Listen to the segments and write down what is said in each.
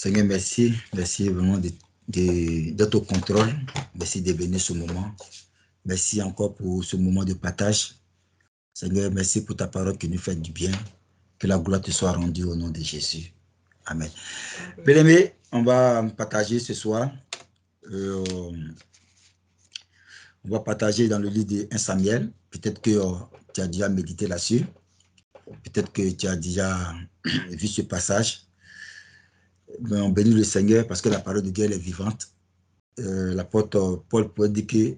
Seigneur, merci. Merci vraiment d'être au contrôle. Merci de venir ce moment. Merci encore pour ce moment de partage. Seigneur, merci pour ta parole qui nous fait du bien. Que la gloire te soit rendue au nom de Jésus. Amen. Bien-aimés, on va partager ce soir. On va partager dans le livre de 1 Samuel. Peut-être que tu as déjà médité là-dessus. Peut-être que tu as déjà vu ce passage. Mais on bénit le Seigneur parce que la parole de Dieu est vivante. L'apôtre Paul pourrait dire que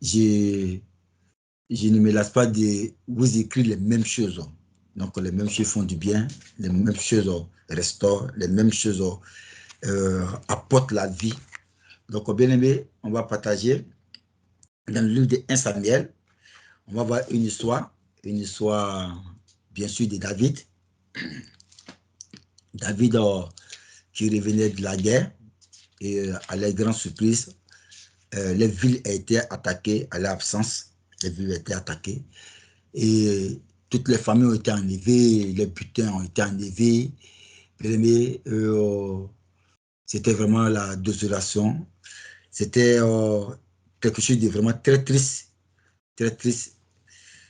je ne me lasse pas de vous écrire les mêmes choses. Donc, les mêmes choses font du bien, les mêmes choses restaurent, les mêmes choses apportent la vie. Donc, bien aimé, on va partager dans le livre de 1 Samuel. On va voir une histoire bien sûr de David. David qui revenait de la guerre et à la grande surprise, les villes ont été attaquées à l'absence. Les villes ont été attaquées et toutes les familles ont été enlevées, les butins ont été enlevés. C'était vraiment la désolation. C'était quelque chose de vraiment très triste. Très triste.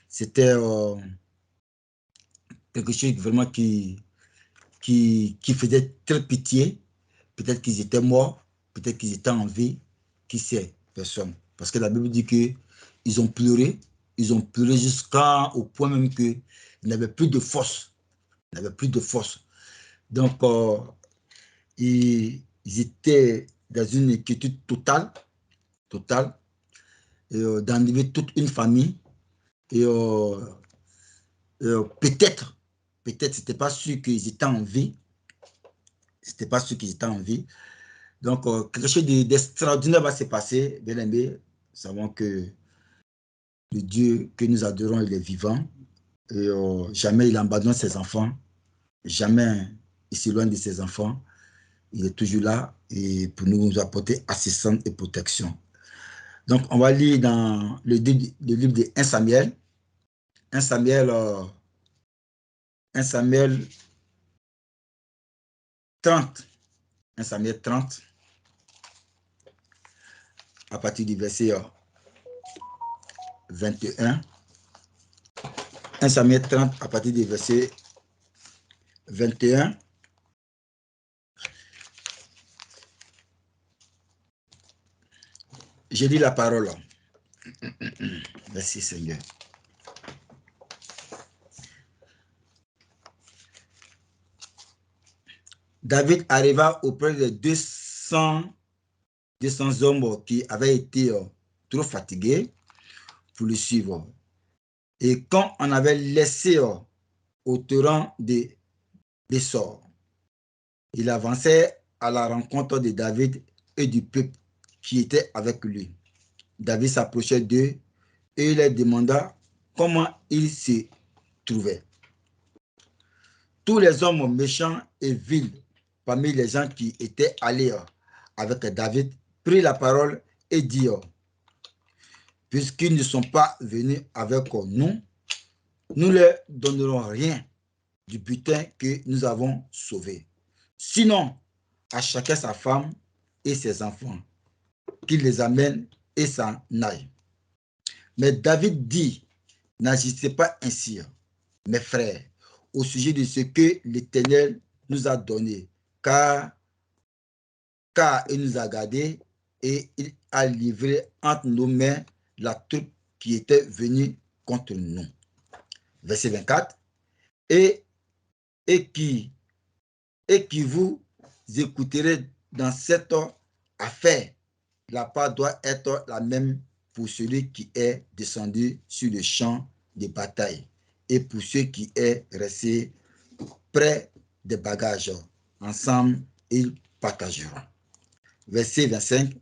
C'était quelque chose vraiment qui faisait très pitié. Peut-être qu'ils étaient morts, peut-être qu'ils étaient en vie. Qui sait? Personne. Parce que la Bible dit qu'ils ont pleuré jusqu'au point même qu'ils n'avaient plus de force. Ils n'avaient plus de force. Donc, ils étaient dans une inquiétude totale, d'enlever toute une famille. Et peut-être, c'était pas sûr qu'ils étaient en vie. C'était pas sûr qu'ils étaient en vie. Donc, quelque chose d'extraordinaire va se passer, bien aimé. Nous savons que le Dieu que nous adorons, il est vivant. Et jamais il abandonne ses enfants. Jamais il s'éloigne de ses enfants. Il est toujours là et pour nous apporter assistance et protection. Donc, on va lire dans le livre de 1 Samuel. 1 Samuel 30. 1 Samuel 30. À partir du verset 21. 1 Samuel 30 à partir du verset 21. Je lis la parole. Merci Seigneur. David arriva auprès de 200 hommes qui avaient été trop fatigués pour le suivre. Et quand on avait laissé au torrent des sorts, il avançait à la rencontre de David et du peuple qui était avec lui. David s'approchait d'eux et il leur demanda comment ils se trouvaient. Tous les hommes méchants et vils parmi les gens qui étaient allés avec David prirent la parole et dirent: puisqu'ils ne sont pas venus avec nous, nous ne leur donnerons rien du butin que nous avons sauvé. Sinon, à chacun sa femme et ses enfants, qu'il les amène et s'en aille. Mais David dit: n'agissez pas ainsi, mes frères, au sujet de ce que l'Éternel nous a donné, car il nous a gardés et il a livré entre nos mains la troupe qui était venue contre nous. Verset 24. Et qui vous écouterez dans cette affaire, la part doit être la même pour celui qui est descendu sur le champ de bataille et pour ceux qui est resté près des bagages. Ensemble, ils partageront. Verset 25.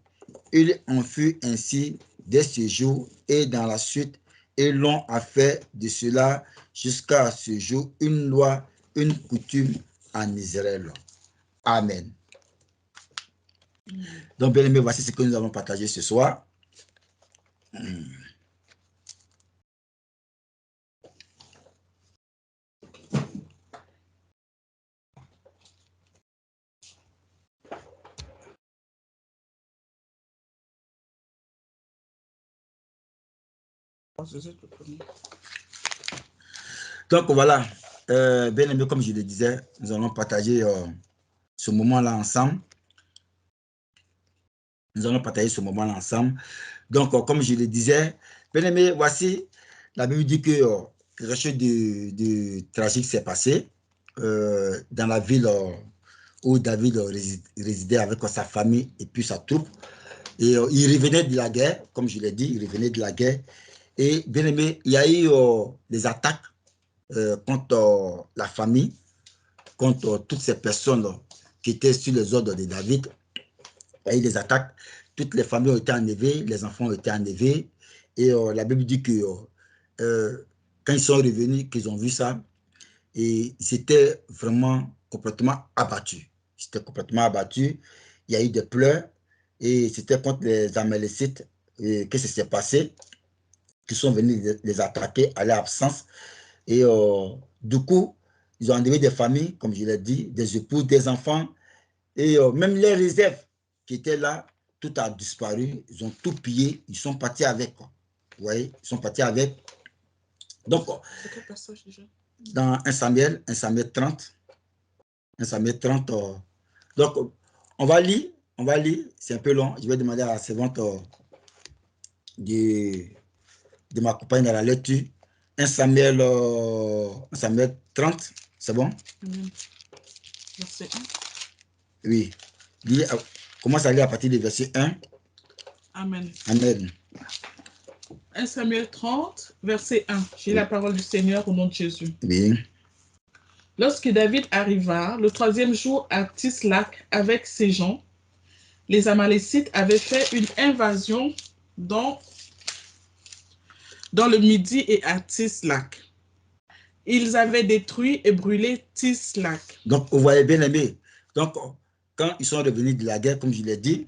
Il en fut ainsi dès ce jour et dans la suite, et l'on a fait de cela jusqu'à ce jour une loi, une coutume en Israël. Amen. Donc, bien aimé, voici ce que nous allons partager ce soir. Donc voilà, bien aimé, comme je le disais, nous allons partager ce moment-là ensemble. Nous allons partager ce moment-là ensemble. Donc, comme je le disais, bien aimé, voici, la Bible dit que quelque chose de tragique s'est passé dans la ville où David résidait avec sa famille et puis sa troupe. Et il revenait de la guerre, comme je l'ai dit, il revenait de la guerre. Et bien aimé, il y a eu des attaques contre la famille, contre toutes ces personnes qui étaient sur les ordres de David. Il y a eu des attaques. Toutes les familles ont été enlevées, les enfants ont été enlevés. Et la Bible dit que quand ils sont revenus, qu'ils ont vu ça, et ils étaient vraiment complètement abattus. Ils étaient complètement abattus. Il y a eu des pleurs. Et c'était contre les Amalécites que ça s'est passé, qui sont venus les attaquer à leur absence. Et du coup, ils ont enlevé des familles, comme je l'ai dit, des épouses, des enfants, et même les réserves qui étaient là, tout a disparu. Ils ont tout pillé, ils sont partis avec. Quoi. Vous voyez, ils sont partis avec. Donc, quel passage déjà? Dans 1 Samuel 30. 1 Samuel 30. Donc, on va lire, c'est un peu long. Je vais demander à la servante de m'accompagner dans la lecture. 1 Samuel 30, c'est bon? Amen. Verset 1. Oui. Commence à lire à partir du verset 1. Amen. Amen. 1 Samuel 30, verset 1. J'ai la parole du Seigneur au nom de Jésus. Oui. Lorsque David arriva le 3e jour à Tislac avec ses gens, les Amalécites avaient fait une invasion dans le Midi et à Tislac. Ils avaient détruit et brûlé Tislac. Donc, vous voyez bien aimé. Donc, quand ils sont revenus de la guerre, comme je l'ai dit,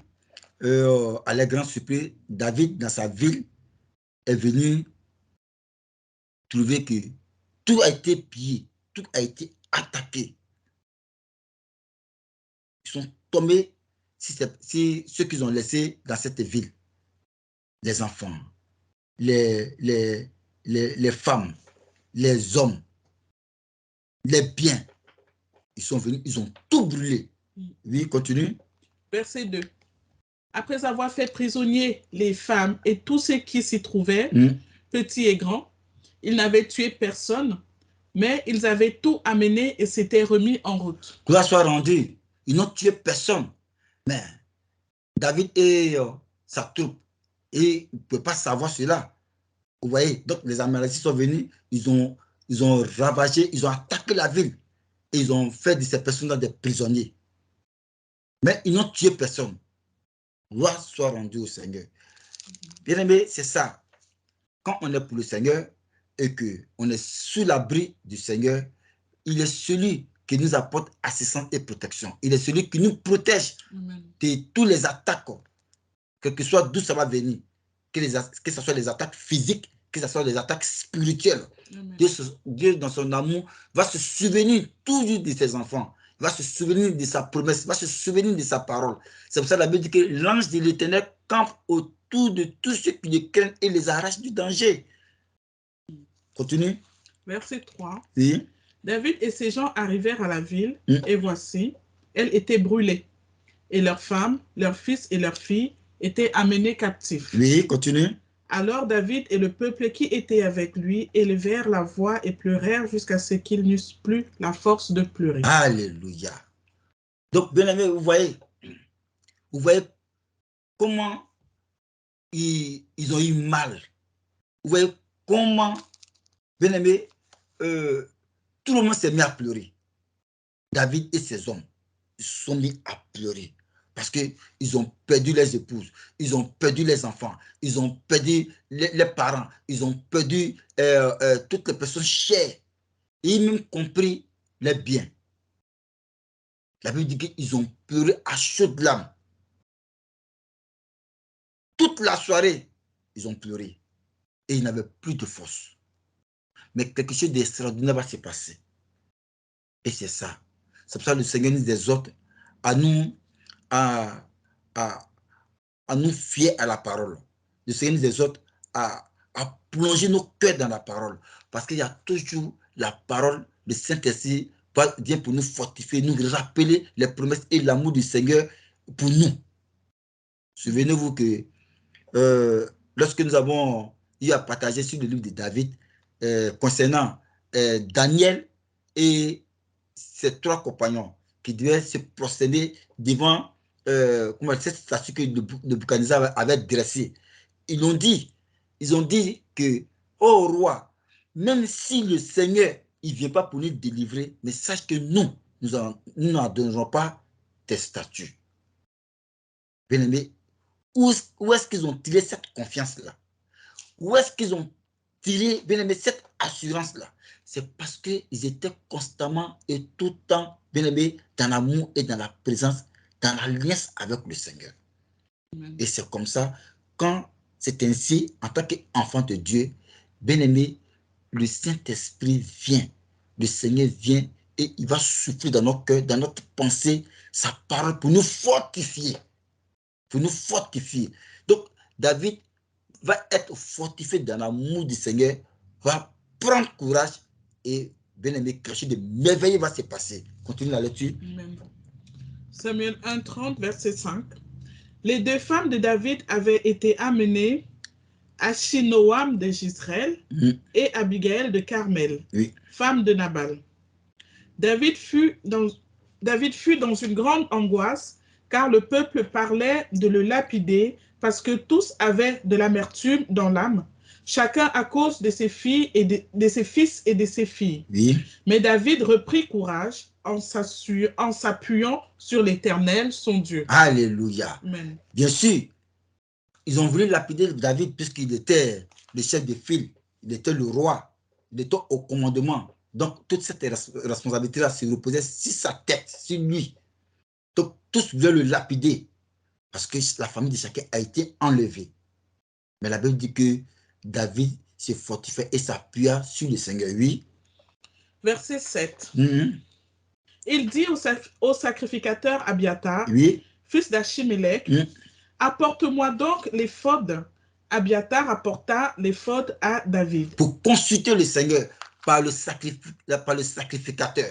à leur grand surprise, David, dans sa ville, est venu trouver que tout a été pillé, tout a été attaqué. Ils sont tombés si ceux qu'ils ont laissés dans cette ville. Les enfants, les femmes, les hommes, les biens. Ils sont venus, ils ont tout brûlé. Oui, continue. Verset 2. Après avoir fait prisonnier les femmes et tous ceux qui s'y trouvaient, petits et grands, ils n'avaient tué personne, mais ils avaient tout amené et s'étaient remis en route. Gloire soit rendue. Ils n'ont tué personne. Mais David et sa troupe, et ils ne peuvent pas savoir cela. Vous voyez, donc les Amalécites sont venus, ils ont ravagé, ils ont attaqué la ville. Et ils ont fait de ces personnes des prisonniers. Mais ils n'ont tué personne. Gloire soit rendue au Seigneur. Bien aimé, c'est ça. Quand on est pour le Seigneur et qu'on est sous l'abri du Seigneur, il est celui qui nous apporte assistance et protection. Il est celui qui nous protège de tous les attaques, quel que soit d'où ça va venir, que ce soit les attaques physiques, que ce soit les attaques spirituelles. Dieu, dans son amour, va se souvenir toujours de ses enfants. Il va se souvenir de sa promesse, il va se souvenir de sa parole. C'est pour ça que la Bible dit que l'ange de l'Éternel campe autour de tous ceux qui le craignent et les arrache du danger. Continue. Verset 3. Oui. David et ses gens arrivèrent à la ville, et voici, elle était brûlée, et leurs femmes, leurs fils et leurs filles étaient amenés captifs. Oui, continue. Alors David et le peuple qui était avec lui élevèrent la voix et pleurèrent jusqu'à ce qu'ils n'eussent plus la force de pleurer. Alléluia. Donc, bien aimé, vous voyez comment ils ont eu mal. Vous voyez comment, bien aimé, tout le monde s'est mis à pleurer. David et ses hommes se sont mis à pleurer parce qu'ils ont perdu les épouses, ils ont perdu les enfants, ils ont perdu les parents, ils ont perdu toutes les personnes chères, et même compris les biens. La Bible dit qu'ils ont pleuré à chaudes larmes. Toute la soirée, ils ont pleuré et ils n'avaient plus de force. Mais quelque chose d'extraordinaire va se passer. Et c'est ça. C'est pour ça que le Seigneur nous exhorte à nous, à nous fier à la parole. Le Seigneur nous exhorte à à plonger nos cœurs dans la parole. Parce qu'il y a toujours la parole, le Saint-Esprit vient pour nous fortifier, nous rappeler les promesses et l'amour du Seigneur pour nous. Souvenez-vous que lorsque nous avons eu à partager sur le livre de David concernant Daniel et ses 3 compagnons qui devaient se prosterner devant cette statue que Nebuchadnezzar avait dressée. Ils ont dit que, oh roi, même si le Seigneur il ne vient pas pour nous délivrer, mais sache que nous n'en donnerons pas tes statuts. Bien aimé, où est-ce qu'ils ont tiré cette confiance-là? Où est-ce qu'ils ont tiré, bien aimé, cette assurance-là? C'est parce qu'ils étaient constamment et tout le temps, bien aimé, dans l'amour et dans la présence, dans l'alliance avec le Seigneur. Amen. Et c'est comme ça, quand c'est ainsi, en tant qu'enfant de Dieu, bien aimé, le Saint-Esprit vient, le Seigneur vient et il va souffler dans nos cœurs, dans notre pensée, sa parole pour nous fortifier. Pour nous fortifier. Donc, David va être fortifié dans l'amour du Seigneur, va prendre courage et, bien aimé, quelque chose de merveilleux va se passer. Continue la lecture. Amen. Samuel 1:30, verset 5. Les 2 femmes de David avaient été amenées, Achinoam de Jezreel et Abigail de Carmel, femme de Nabal. David fut dans une grande angoisse, car le peuple parlait de le lapider, parce que tous avaient de l'amertume dans l'âme, chacun à cause de ses filles et de ses fils et de ses filles. Oui. Mais David reprit courage en s'appuyant sur l'Éternel, son Dieu. Alléluia. Amen. Bien sûr, ils ont voulu lapider David puisqu'il était le chef de file, il était le roi, il était au commandement. Donc, toute cette responsabilité-là se reposait sur sa tête, sur lui. Donc, tous voulaient le lapider parce que la famille de chacun a été enlevée. Mais la Bible dit que David s'est fortifié et s'appuya sur le Seigneur. Oui. Verset 7. Il dit au sacrificateur Abiatar, fils d'Achimélec, apporte-moi donc l'éphod. Abiatar apporta l'éphod à David. Pour consulter le Seigneur par le sacrificateur,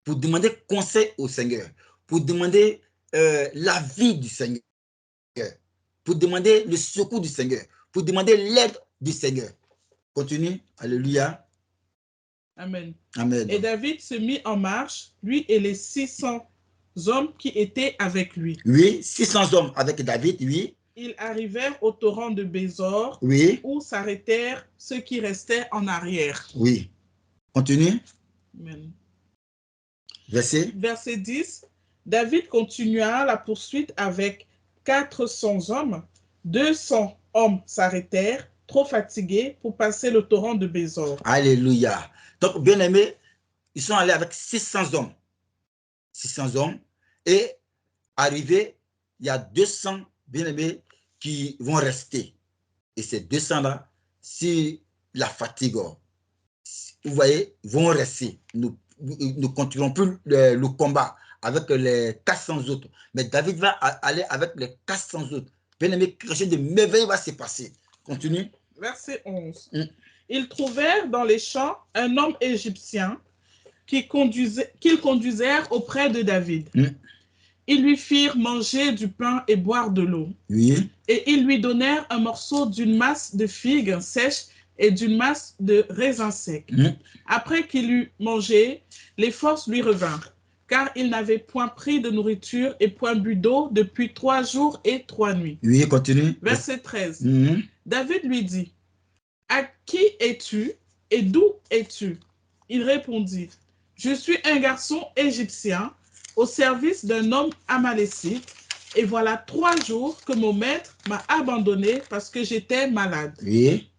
pour demander conseil au Seigneur, pour demander l'avis du Seigneur, pour demander le secours du Seigneur, pour demander l'aide du Seigneur. Continue. Alléluia. Amen. Amen. Et David se mit en marche, lui et les 600 hommes qui étaient avec lui. Oui, 600 hommes avec David, oui. Ils arrivèrent au torrent de Bézor, où s'arrêtèrent ceux qui restaient en arrière. Oui. Continue. Amen. Verset 10. David continua la poursuite avec 400 hommes. 200 hommes s'arrêtèrent, trop fatigués, pour passer le torrent de Bézor. Alléluia. Donc, bien aimés, ils sont allés avec 600 hommes. 600 hommes. Et arrivé, il y a 200 bien-aimés qui vont rester. Et ces 200-là, si la fatigue, vous voyez, vont rester. Nous ne continuerons plus le combat avec les 400 autres. Mais David va aller avec les 400 autres. Bien-aimé, quelque chose de merveilleux va se passer. Continue. Verset 11. Ils trouvèrent dans les champs un homme égyptien qu'ils conduisèrent auprès de David. Ils lui firent manger du pain et boire de l'eau. Oui. Et ils lui donnèrent un morceau d'une masse de figues sèches et d'une masse de raisins secs. Après qu'il eut mangé, les forces lui revinrent, car il n'avait point pris de nourriture et point bu d'eau depuis 3 jours et 3 nuits. Oui, continue. Verset 13. David lui dit, « À qui es-tu et d'où es-tu » Il répondit, « Je suis un garçon égyptien au service d'un homme amalécite, et voilà 3 jours que mon maître m'a abandonné parce que j'étais malade. Oui.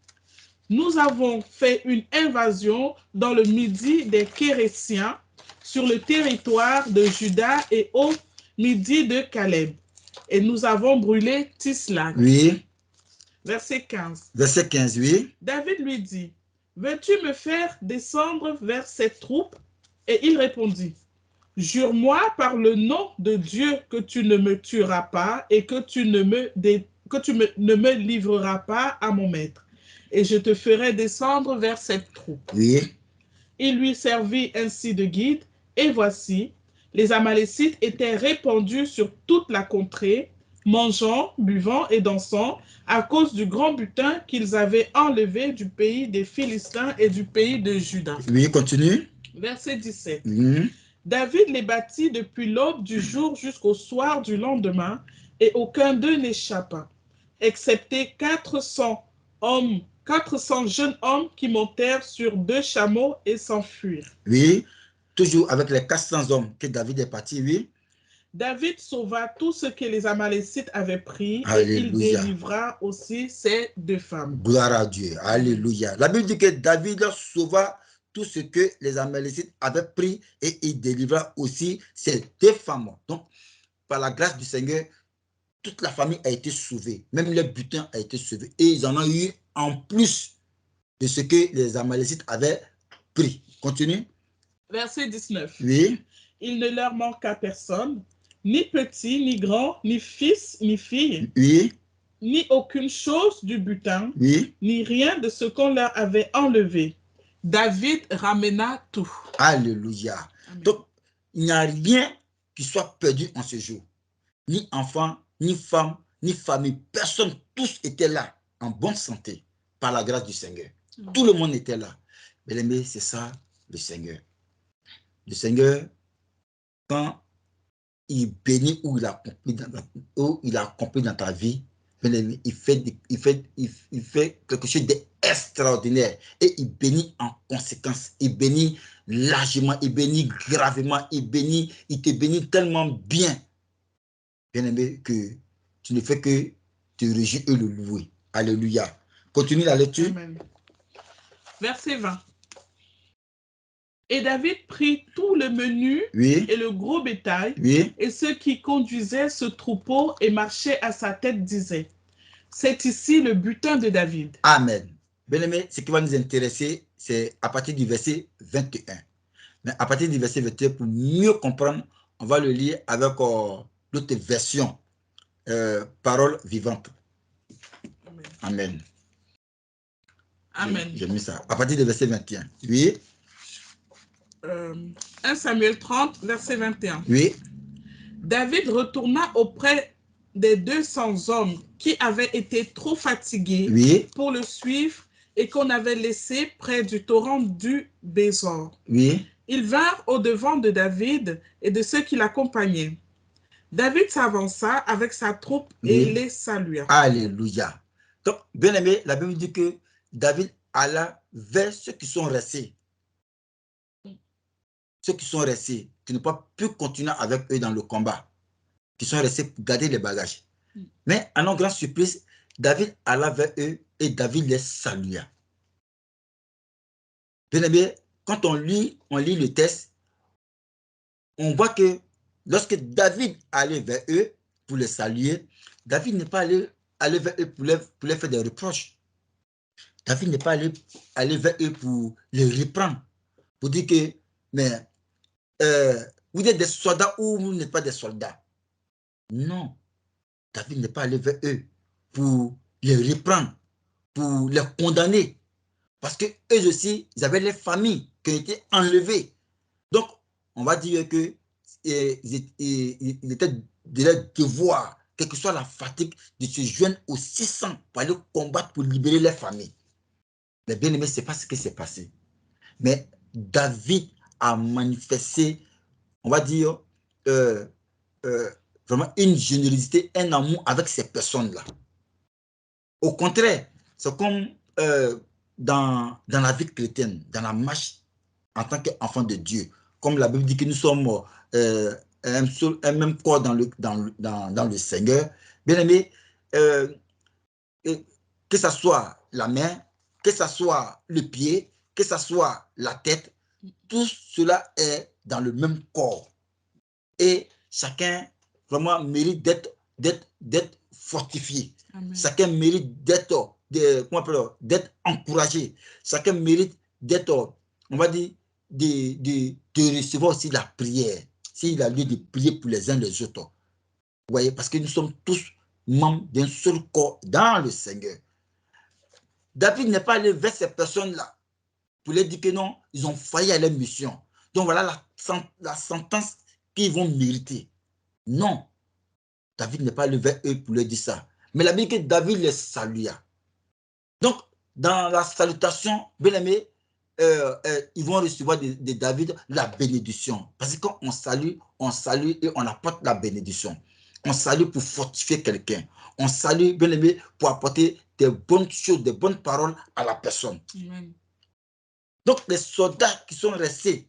Nous avons fait une invasion dans le midi des Kérétiens, sur le territoire de Juda et au midi de Caleb. Et nous avons brûlé Tisla. » Oui. Verset 15. Verset 15, oui. David lui dit, « Veux-tu me faire descendre vers cette troupe ?» Et il répondit, « Jure-moi par le nom de Dieu que tu ne me tueras pas et que tu ne me livreras pas à mon maître. » et je te ferai descendre vers cette troupe. Oui. Il lui servit ainsi de guide, et voici, les Amalécites étaient répandus sur toute la contrée, mangeant, buvant et dansant, à cause du grand butin qu'ils avaient enlevé du pays des Philistins et du pays de Juda. Oui, continue. Verset 17. Mhm. David les battit depuis l'aube du jour jusqu'au soir du lendemain, et aucun d'eux n'échappa, excepté 400 hommes, 400 jeunes hommes qui montèrent sur 2 chameaux et s'enfuirent. Oui, toujours avec les 400 hommes que David est parti, oui. David sauva tout ce que les Amalécites avaient pris, et il Alléluia. délivra aussi ses 2 femmes. Gloire à Dieu. Alléluia. La Bible dit que David sauva tout ce que les Amalécites avaient pris et il délivra aussi ses 2 femmes. Donc, par la grâce du Seigneur, toute la famille a été sauvée. Même le butin a été sauvé. Et ils en ont eu en plus de ce que les Amalécites avaient pris. Continue. Verset 19. Oui. Il ne leur manqua personne, ni petit, ni grand, ni fils, ni fille, Oui. ni aucune chose du butin, Oui. ni rien de ce qu'on leur avait enlevé. David ramena tout. Alléluia. Amen. Donc, il n'y a rien qui soit perdu en ce jour. Ni enfant, ni femme, ni famille. Personne, tous étaient là, en bonne santé, par la grâce du Seigneur. Tout le monde était là. Bien-aimé, c'est ça, le Seigneur. Le Seigneur, quand il bénit où il a accompli dans ta vie, il fait quelque chose d'extraordinaire. Et il bénit en conséquence. Il bénit largement, il bénit gravement, il te bénit tellement bien, bien-aimé, que tu ne fais que te réjouir et le louer. Alléluia. Continue la lecture. Amen. Verset 20. Et David prit tout le menu Oui. et le gros bétail, Oui. et ceux qui conduisaient ce troupeau et marchaient à sa tête disaient, c'est ici le butin de David. Amen. Bien-aimé, ce qui va nous intéresser, c'est à partir du verset 21. Mais à partir du verset 21, pour mieux comprendre, on va le lire avec l'autre version, parole vivante. Amen. Amen. J'ai mis ça. À partir du verset 21. Oui. 1 Samuel 30, verset 21. Oui. David retourna auprès des 200 hommes qui avaient été trop fatigués Oui. pour le suivre et qu'on avait laissés près du torrent du Bésor. Oui. Ils vinrent au-devant de David et de ceux qui l'accompagnaient. David s'avança avec sa troupe et Oui. les salua. Alléluia. Donc, bien aimé, la Bible dit que David alla vers ceux qui sont restés. Ceux qui sont restés, qui n'ont pas pu continuer avec eux dans le combat, qui sont restés pour garder les bagages. Mais à notre grande surprise, David alla vers eux et David les salua. Bien aimé, quand on lit le texte, on voit que lorsque David allait vers eux pour les saluer, David n'est pas allé vers eux pour les faire des reproches. David n'est pas allé vers eux pour les reprendre, pour dire que, mais vous êtes des soldats ou vous n'êtes pas des soldats. Non, David n'est pas allé vers eux pour les reprendre, pour les condamner. Parce que eux aussi, ils avaient les familles qui ont été enlevées. Donc, on va dire que il était de leur devoir, quelle que soit la fatigue, de se joindre aux 600 pour aller combattre pour libérer les familles. Mais bien aimé, ce n'est pas ce qui s'est passé. Mais David a manifesté, on va dire, vraiment une générosité, un amour avec ces personnes-là. Au contraire, c'est comme dans la vie chrétienne, dans la marche en tant qu'enfant de Dieu. Comme la Bible dit que nous sommes un même corps dans le Seigneur. Bien aimé, que ce soit la main, que ce soit le pied, que ce soit la tête, tout cela est dans le même corps. Et chacun vraiment mérite d'être fortifié. Amen. Chacun mérite d'être encouragé. Chacun mérite d'être, on va dire, de recevoir aussi la prière. S'il a lieu de prier pour les uns les autres. Vous voyez, parce que nous sommes tous membres d'un seul corps dans le Seigneur. David n'est pas allé vers ces personnes-là pour leur dire que non, ils ont failli à leur mission. Donc voilà la sentence qu'ils vont mériter. Non, David n'est pas allé vers eux pour leur dire ça. Mais la Bible dit que David les salua. Donc, dans la salutation, bien aimé, ils vont recevoir de David la bénédiction. Parce que quand on salue et on apporte la bénédiction. On salue pour fortifier quelqu'un. On salue, bien aimé, pour apporter des bonnes choses, des bonnes paroles à la personne. Amen. Donc, les soldats qui sont restés,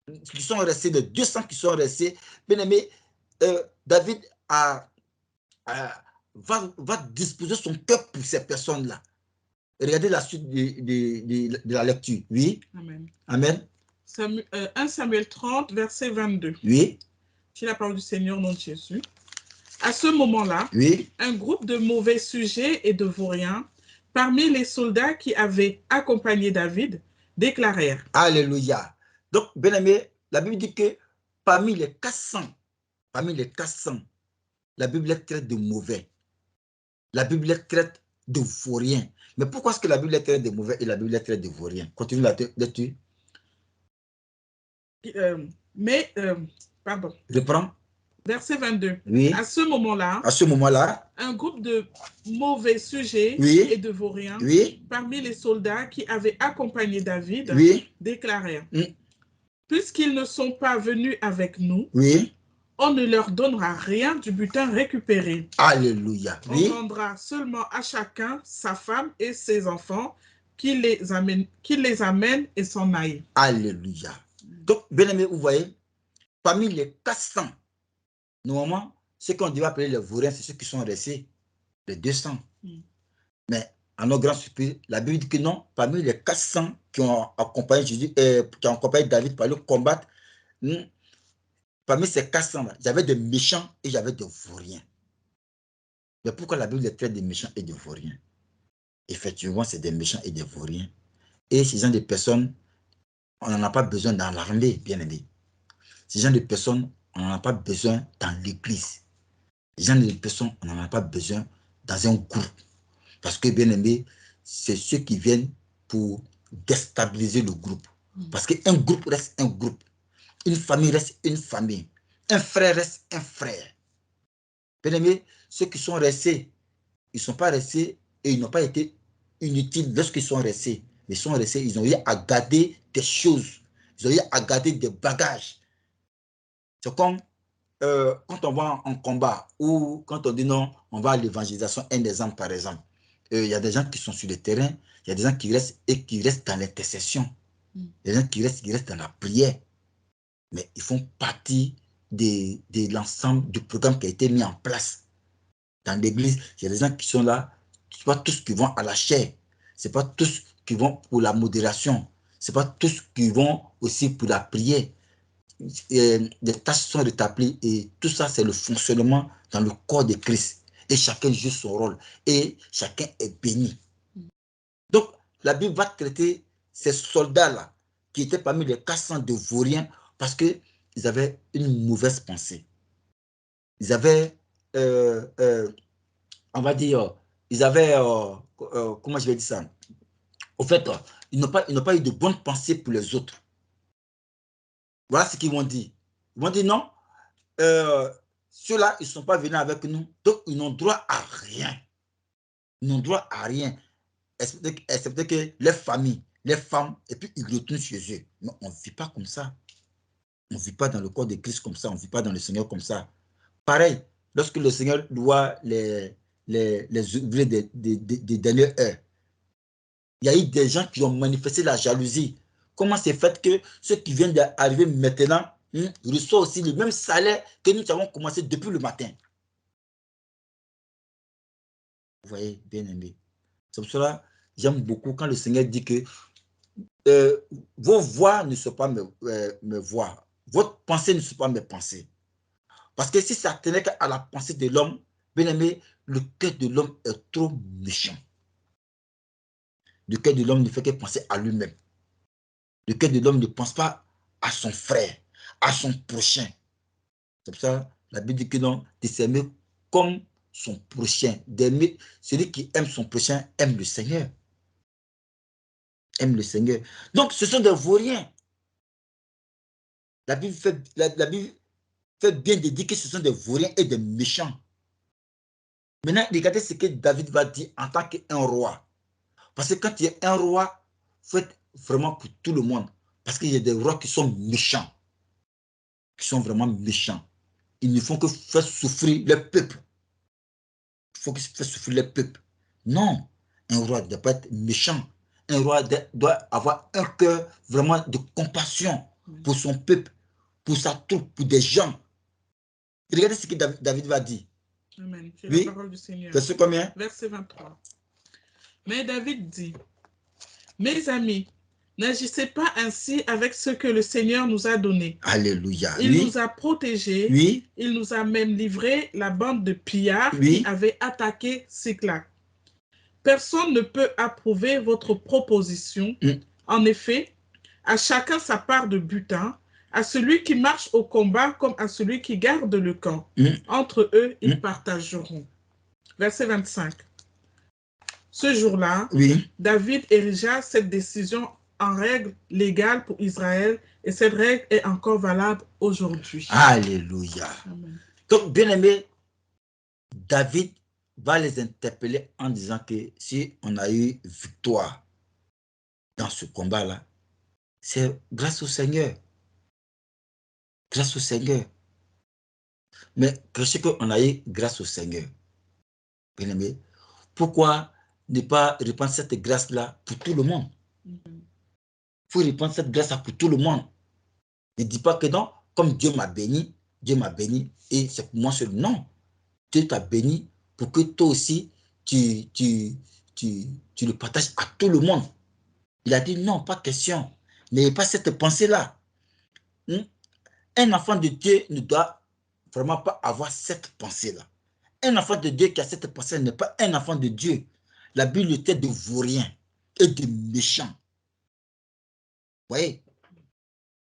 les 200 qui sont restés, bien aimé, David va disposer son cœur pour ces personnes-là. Regardez la suite de la lecture. Oui. Amen. Amen. 1 Samuel 30, verset 22. Oui. C'est la parole du Seigneur, nom de Jésus. À ce moment-là, oui. Un groupe de mauvais sujets et de vauriens, parmi les soldats qui avaient accompagné David, déclarèrent. Alléluia. Donc, bien aimé, la Bible dit que parmi les 400, la Bible traite de mauvais. La Bible traite de vauriens. Mais pourquoi est-ce que la Bible traite de mauvais et la Bible traite de vauriens? Continue la lecture. Pardon. Reprends. Verset 22. Oui. À ce moment-là, un groupe de mauvais sujets oui. et de vauriens, oui. parmi les soldats qui avaient accompagné David, oui. déclarèrent, puisqu'ils ne sont pas venus avec nous, oui. on ne leur donnera rien du butin récupéré. Alléluia. On rendra seulement à chacun sa femme et ses enfants qui les amènent et s'en aillent. Alléluia. Donc, bien aimé, vous voyez, parmi les 400, normalement, ce qu'on devait appeler les vauriens, c'est ceux qui sont restés, les 200. Mais à nos grands surprises, la Bible dit que non, parmi les 400 qui ont accompagné Jésus, qui ont accompagné David pour aller combattre, parmi ces 400-là, j'avais des méchants et j'avais des vauriens. Mais pourquoi la Bible traite des méchants et des vauriens? Effectivement, c'est des méchants et des vauriens. Et ces gens de personnes, on n'en a pas besoin dans l'armée, bien aimé. Ces gens de personnes, on n'en a pas besoin dans l'église. Ces gens de personnes, on n'en a pas besoin dans un groupe. Parce que, bien aimé, c'est ceux qui viennent pour déstabiliser le groupe. Parce qu'un groupe reste un groupe. Une famille reste une famille. Un frère reste un frère. Bien aimé, ceux qui sont restés, ils ne sont pas restés et ils n'ont pas été inutiles lorsqu'ils sont restés. Ils sont restés, ils ont eu à garder des choses. Ils ont eu à garder des bagages. C'est comme quand on va en combat ou quand on dit non, on va à l'évangélisation, un exemple par exemple. Il y a des gens qui sont sur le terrain, il y a des gens qui restent et qui restent dans l'intercession. Il y a des gens qui restent dans la prière. Mais ils font partie de l'ensemble du programme qui a été mis en place. Dans l'église, il y a des gens qui sont là, ce n'est pas tous qui vont à la chair, ce n'est pas tous qui vont pour la modération, ce n'est pas tous qui vont aussi pour la prière. Des tâches sont rétablies et tout ça, c'est le fonctionnement dans le corps de Christ. Et chacun joue son rôle et chacun est béni. Donc, la Bible va traiter ces soldats-là qui étaient parmi les 400 de vauriens parce qu'ils avaient une mauvaise pensée. Ils avaient, on va dire, ils avaient, comment je vais dire ça? Au fait, ils n'ont pas eu de bonnes pensées pour les autres. Voilà ce qu'ils vont dire. Ils vont dire non, ceux-là, ils ne sont pas venus avec nous, donc ils n'ont droit à rien. Ils n'ont droit à rien, excepté que les familles, les femmes, et puis ils retournent chez eux. Mais on ne vit pas comme ça. On ne vit pas dans le corps de Christ comme ça, on ne vit pas dans le Seigneur comme ça. Pareil, lorsque le Seigneur doit les ouvriers des dernières heures, il y a eu des gens qui ont manifesté la jalousie. Comment c'est fait que ceux qui viennent d'arriver maintenant reçoivent aussi le même salaire que nous avons commencé depuis le matin? Vous voyez, bien aimé. C'est pour cela que j'aime beaucoup quand le Seigneur dit que vos voix ne sont pas mes voix. Votre pensée ne sont pas mes pensées. Parce que si ça tenait qu'à la pensée de l'homme, bien aimé, le cœur de l'homme est trop méchant. Le cœur de l'homme ne fait que penser à lui-même. Le cœur de l'homme ne pense pas à son frère, à son prochain. C'est pour ça que la Bible dit que non, de s'aimer comme son prochain. D'aimer, celui qui aime son prochain aime le Seigneur. aiment le Seigneur. Donc, ce sont des vauriens. La Bible fait bien de dire que ce sont des vauriens et des méchants. Maintenant, regardez ce que David va dire en tant qu'un roi. Parce que quand il y a un roi, il faut être vraiment pour tout le monde. Parce qu'il y a des rois qui sont méchants. Qui sont vraiment méchants. Ils ne font que faire souffrir le peuple. Il faut qu'ils fassent souffrir le peuple. Non, un roi ne doit pas être méchant. Un roi doit avoir un cœur vraiment de compassion pour son peuple, pour sa troupe, pour des gens. Regardez ce que David va dire. Amen. C'est Oui? la parole du Seigneur. Verset combien? Verset 23. Mais David dit, mes amis, n'agissez pas ainsi avec ce que le Seigneur nous a donné. Alléluia. Il Oui. nous a protégés. Oui. Il nous a même livré la bande de pillards Oui. qui avait attaqué Siklag. Personne ne peut approuver votre proposition. En effet, à chacun sa part de butin, à celui qui marche au combat comme à celui qui garde le camp. Entre eux, ils partageront. Verset 25. Ce jour-là, Oui. David érigea cette décision en règle légale pour Israël et cette règle est encore valable aujourd'hui. Alléluia. Amen. Donc, bien aimé, David va les interpeller en disant que si on a eu victoire dans ce combat-là, c'est grâce au Seigneur. Grâce au Seigneur. Mais ce qu'on a eu grâce au Seigneur, bien aimé, pourquoi ne pas répandre cette grâce-là pour tout le monde? Il faut répandre cette grâce-là pour tout le monde. Ne dis pas que non, comme Dieu m'a béni et c'est pour moi seul. Non, Dieu t'a béni pour que toi aussi, tu le partages à tout le monde. Il a dit non, pas question. N'ayez pas cette pensée-là. Un enfant de Dieu ne doit vraiment pas avoir cette pensée-là. Un enfant de Dieu qui a cette pensée n'est pas un enfant de Dieu. La Bible était de vauriens et de méchants. Vous voyez?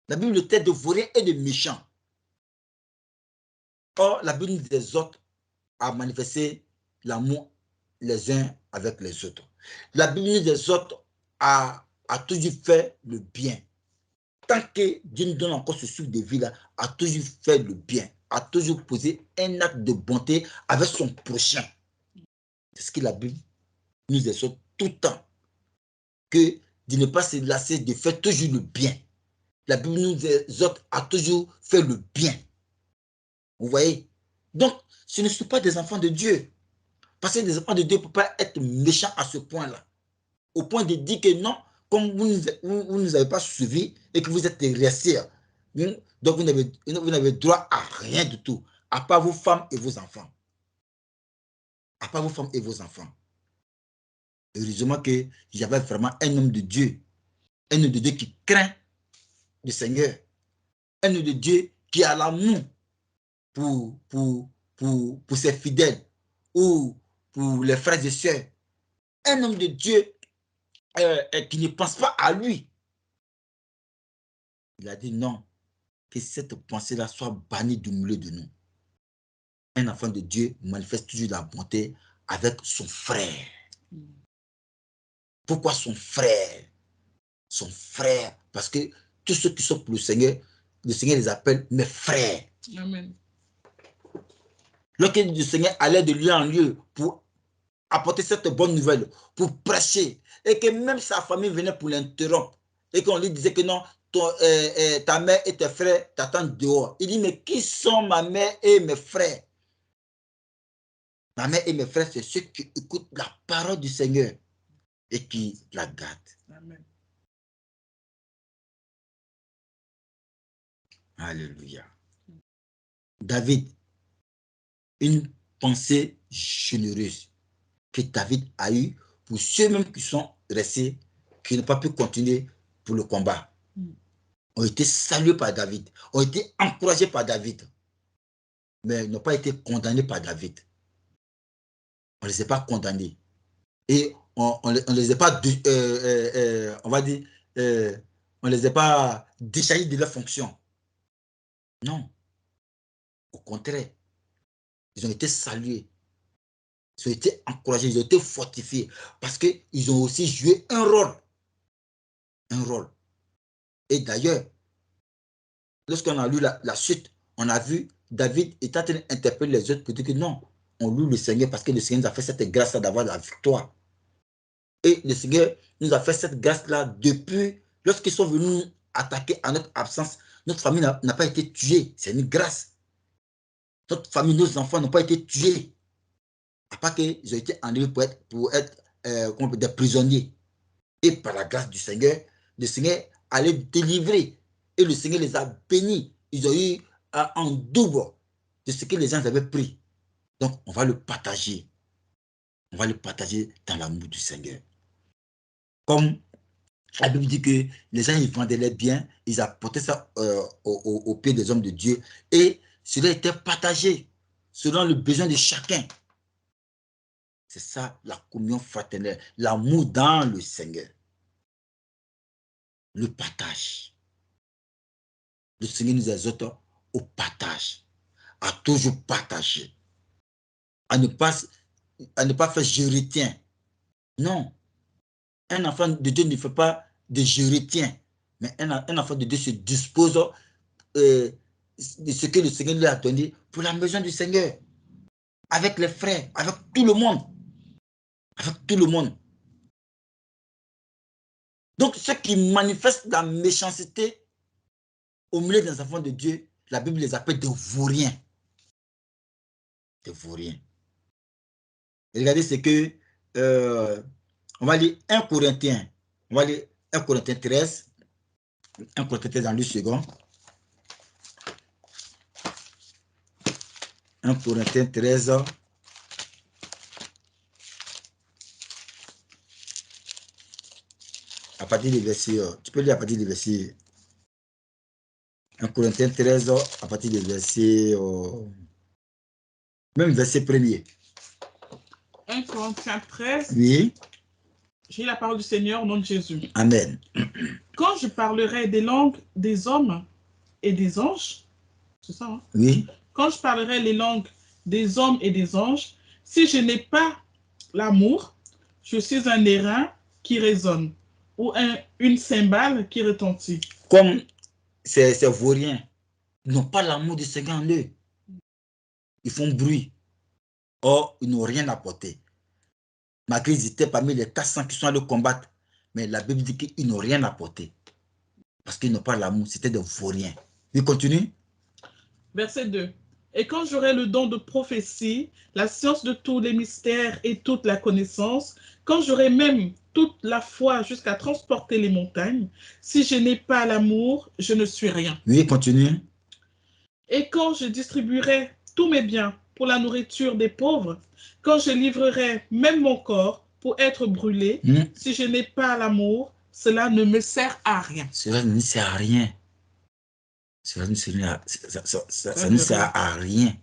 La Bible était de vauriens et de méchants. Or, la Bible nous exhorte à manifester l'amour les uns avec les autres. La Bible nous exhorte à toujours faire le bien. Tant que Dieu nous donne encore ce souffle de vie-là, à toujours faire le bien, à toujours poser un acte de bonté avec son prochain. C'est ce que la Bible nous exhorte tout le temps. Que de ne pas se lasser de faire toujours le bien. La Bible nous exhorte à toujours faire le bien. Vous voyez? Donc, ce ne sont pas des enfants de Dieu. Parce que les enfants de Dieu ne peuvent pas être méchants à ce point-là. Au point de dire que non, comme vous ne nous avez pas suivi et que vous êtes restés, donc vous n'avez droit à rien du tout, à part vos femmes et vos enfants. À part vos femmes et vos enfants. Heureusement qu'il y avait vraiment un homme de Dieu. Un homme de Dieu qui craint le Seigneur. Un homme de Dieu qui a l'amour pour ses fidèles ou pour les frères et sœurs. Un homme de Dieu qui ne pense pas à lui. Il a dit non, que cette pensée-là soit bannie du milieu de nous. Un enfant de Dieu manifeste toujours la bonté avec son frère. Pourquoi son frère? Son frère, parce que tous ceux qui sont pour le Seigneur les appelle mes frères. Amen. Lorsque le Seigneur allait de lieu en lieu pour apporter cette bonne nouvelle, pour prêcher, et que même sa famille venait pour l'interrompre, et qu'on lui disait que non, ta mère et tes frères t'attendent dehors. Il dit, mais qui sont ma mère et mes frères? Ma mère et mes frères, c'est ceux qui écoutent la parole du Seigneur et qui la gardent. Amen. Alléluia. David, une pensée généreuse que David a eue pour ceux-mêmes qui sont restés, qui n'ont pas pu continuer pour le combat, ont été salués par David, ont été encouragés par David, mais n'ont pas été condamnés par David. On ne les a pas condamnés. Et on ne les a pas, on va dire, on ne les a pas déchargés de leur fonction. Non. Au contraire, ils ont été salués. Ils ont été encouragés, ils ont été fortifiés parce qu'ils ont aussi joué un rôle un rôle. Et d'ailleurs, lorsqu'on a lu la suite, on a vu David est en train d'interpeller les autres pour dire que non, on loue le Seigneur parce que le Seigneur nous a fait cette grâce-là d'avoir la victoire. Et le Seigneur nous a fait cette grâce-là depuis lorsqu'ils sont venus attaquer en notre absence. Notre famille n'a pas été tuée. C'est une grâce. Notre famille, nos enfants n'ont pas été tués. À part qu'ils ont été enlevés pour être des prisonniers. Et par la grâce du Seigneur, le Seigneur allait délivrer. Et le Seigneur les a bénis. Ils ont eu en double de ce que les gens avaient pris. Donc, on va le partager. On va le partager dans l'amour du Seigneur. Comme la Bible dit que les gens, ils vendaient les biens, ils apportaient ça au pied des hommes de Dieu. Et cela était partagé selon le besoin de chacun. C'est ça, la communion fraternelle, l'amour dans le Seigneur. Le partage. Le Seigneur nous exhorte au partage, à toujours partager, à ne pas faire je retiens. Non, un enfant de Dieu ne fait pas de je retiens, mais un enfant de Dieu se dispose de ce que le Seigneur lui a donné pour la maison du Seigneur, avec les frères, avec tout le monde. Avec tout le monde. Donc, ceux qui manifestent la méchanceté au milieu des enfants de Dieu, la Bible les appelle des vauriens. Des vauriens. Et regardez ce que, on va lire 1 Corinthiens. On va lire 1 Corinthiens 13. 1 Corinthiens 13 dans le second. 1 Corinthiens 13. À partir du verset, tu peux lire à partir du verset 1 Corinthiens 13, à partir du verset, même verset premier. 1 Corinthiens 13. Oui. J'ai la parole du Seigneur au nom de Jésus. Amen. Quand je parlerai des langues des hommes et des anges, c'est ça, hein? Oui. Quand je parlerai les langues des hommes et des anges, si je n'ai pas l'amour, je suis un airain qui résonne ou une cymbale qui retentit. Comme ces vauriens n'ont pas l'amour du Seigneur en eux, ils font bruit. Or, ils n'ont rien apporté. Malgré qu'ils étaient parmi les 400 qui sont allés combattre, mais la Bible dit qu'ils n'ont rien apporté. Parce qu'ils n'ont pas l'amour, c'était des vauriens. Il continue. Verset 2. Et quand j'aurai le don de prophétie, la science de tous les mystères et toute la connaissance, quand j'aurai même toute la foi jusqu'à transporter les montagnes, si je n'ai pas l'amour, je ne suis rien. Oui, continue. Et quand je distribuerai tous mes biens pour la nourriture des pauvres, quand je livrerai même mon corps pour être brûlé, si je n'ai pas l'amour, cela ne me sert à rien. Cela ne sert à rien. Ça ne sert à rien.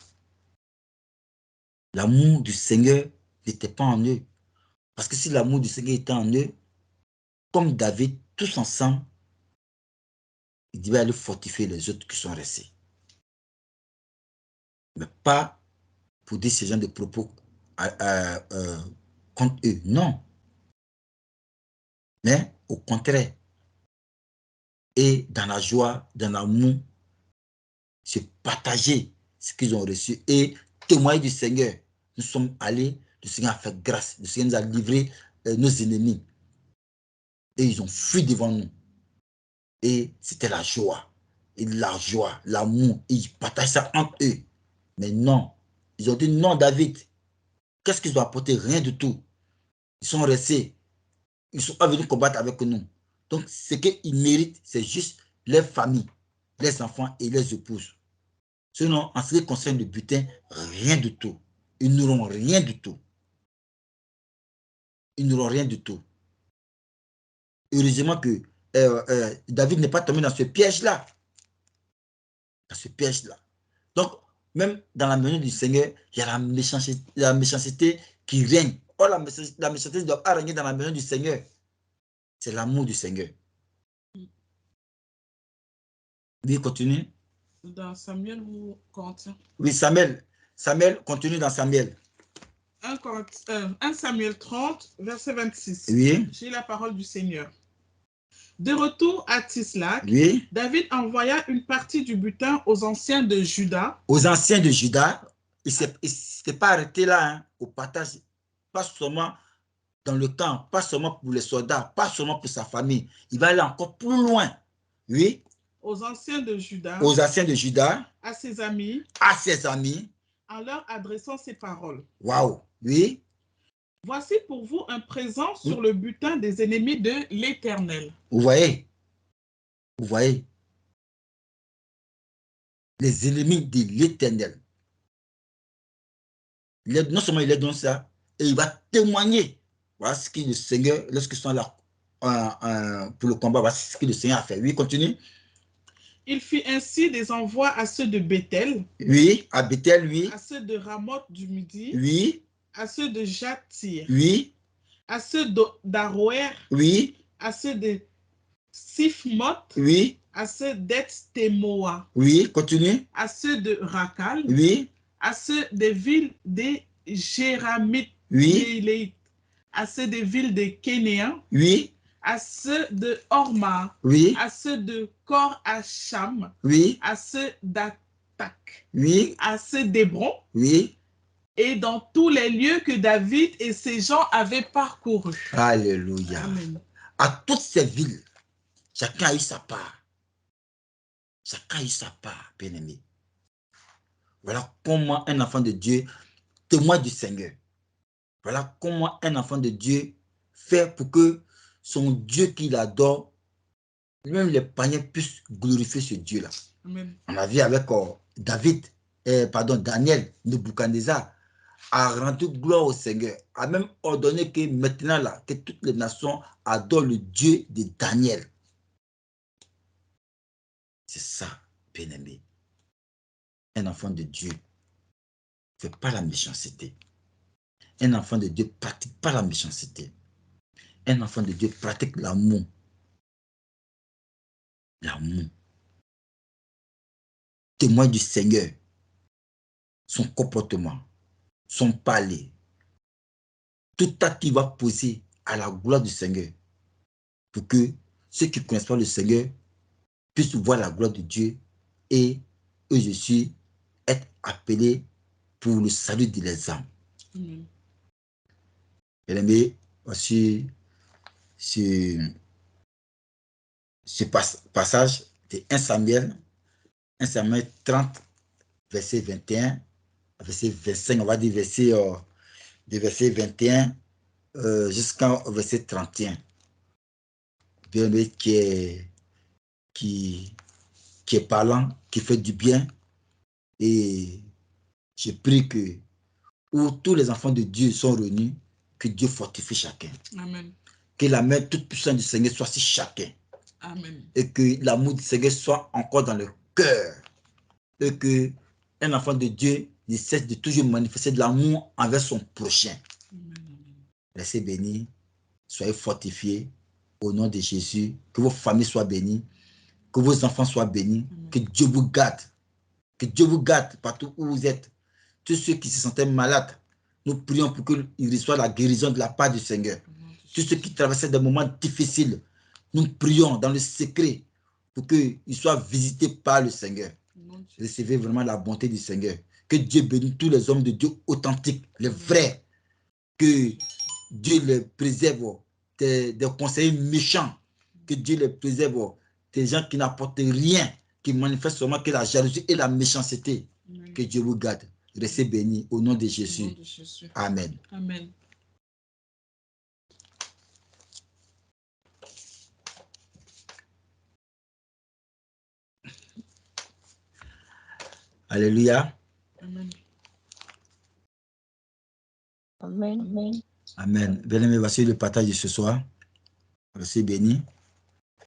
L'amour du Seigneur n'était pas en eux. Parce que si l'amour du Seigneur était en eux, comme David, tous ensemble, il devait aller fortifier les autres qui sont restés. Mais pas pour dire ce genre de propos contre eux. Non. Mais au contraire. Et dans la joie, dans l'amour, se partager ce qu'ils ont reçu et témoigner du Seigneur. Nous sommes allés, le Seigneur a fait grâce, le Seigneur nous a livré nos ennemis. Et ils ont fui devant nous. Et c'était la joie. Et la joie, l'amour, ils partagent ça entre eux. Mais non, ils ont dit non, David. Qu'est-ce qu'ils ont apporté? Rien du tout. Ils sont restés. Ils sont pas venus combattre avec nous. Donc, ce qu'ils méritent, c'est juste leur famille, les enfants et les épouses. Sinon, en ce qui concerne le butin, rien du tout. Ils n'auront rien du tout. Ils n'auront rien du tout. Heureusement que David n'est pas tombé dans ce piège-là. Dans ce piège-là. Donc, même dans la maison du Seigneur, il y a la méchanceté qui règne. Or, la méchanceté ne doit pas régner dans la maison du Seigneur. C'est l'amour du Seigneur. Oui, continue. Dans Samuel ou Corinthiens? Oui, Samuel. Samuel, continue dans Samuel. 1 Samuel 30, verset 26. Oui. J'ai la parole du Seigneur. De retour à Tislac, Oui. David envoya une partie du butin aux anciens de Juda. Aux anciens de Juda, il ne s'est pas arrêté là, hein, au partage, pas seulement dans le camp, pas seulement pour les soldats, pas seulement pour sa famille. Il va aller encore plus loin. Oui. Aux anciens de Juda. Aux anciens de Juda. À ses amis. À ses amis. En leur adressant ces paroles. Waouh. Oui. Voici pour vous un présent sur le butin des ennemis de l'Éternel. Vous voyez? Vous voyez? Les ennemis de l'Éternel. Non seulement il est dans ça, et il va témoigner. Voilà ce que le Seigneur, lorsqu'ils sont là pour le combat, voilà ce que le Seigneur a fait. Oui, continue. Il fit ainsi des envois à ceux de Bethel. Oui, à Bethel, oui. À ceux de Ramoth du Midi. Oui. À ceux de Jatir. Oui. À ceux d'Aroer. Oui. À ceux de Sifmoth. Oui. À ceux d'Etstemoa. Oui, continue. À ceux de Rakal. Oui. À ceux des villes des Jéramites. Oui. À ceux des villes des Kénéens. Oui. À ceux de Orma. Oui. À ceux de Kor-Hacham. Oui. À ceux d'Atak. Oui. À ceux d'Hébron. Oui. Et dans tous les lieux que David et ses gens avaient parcourus. Alléluia. Amen. À toutes ces villes, chacun a eu sa part. Chacun a eu sa part, bien-aimé. Voilà comment un enfant de Dieu témoigne du Seigneur. Voilà comment un enfant de Dieu fait pour que son Dieu qu'il adore, même les païens puissent glorifier ce Dieu-là. On a vu avec Daniel, Nebuchadnezzar, a rendu gloire au Seigneur, a même ordonné que maintenant là, que toutes les nations adorent le Dieu de Daniel. C'est ça, bien-aimé. Un enfant de Dieu ne fait pas la méchanceté. Un enfant de Dieu ne pratique pas la méchanceté. Un enfant de Dieu pratique l'amour. L'amour. Témoin du Seigneur. Son comportement, son parler. Tout acte qui va poser à la gloire du Seigneur. Pour que ceux qui ne connaissent pas le Seigneur puissent voir la gloire de Dieu. Et eux, je suis être appelé pour le salut de les âmes. Bien aimé, voici ce passage de 1 Samuel 30, verset 21, verset 25, on va dire de verset 21 jusqu'au verset 31. Bien aimé, qui est parlant, qui fait du bien. Et je prie que où tous les enfants de Dieu sont réunis, que Dieu fortifie chacun. Amen. Que la main toute puissante du Seigneur soit sur chacun. Amen. Et que l'amour du Seigneur soit encore dans le cœur. Et que un enfant de Dieu ne cesse de toujours manifester de l'amour envers son prochain. Restez bénis, soyez fortifiés au nom de Jésus. Que vos familles soient bénies, que vos enfants soient bénis, que Dieu vous garde. Que Dieu vous garde partout où vous êtes. Tous ceux qui se sentaient malades, nous prions pour qu'ils reçoivent la guérison de la part du Seigneur. Tous ceux qui traversaient des moments difficiles, nous prions dans le secret pour qu'ils soient visités par le Seigneur. Recevez vraiment la bonté du Seigneur. Que Dieu bénisse tous les hommes de Dieu authentiques, les vrais. Que Dieu les préserve des conseillers méchants. Que Dieu les préserve des gens qui n'apportent rien, qui manifestent seulement que la jalousie et la méchanceté. Que Dieu vous garde. Restez bénis au nom de Jésus. Amen. Amen. Alléluia. Amen. Amen. Amen. Bien-aimés, voici le partage de ce soir. Restez bénis.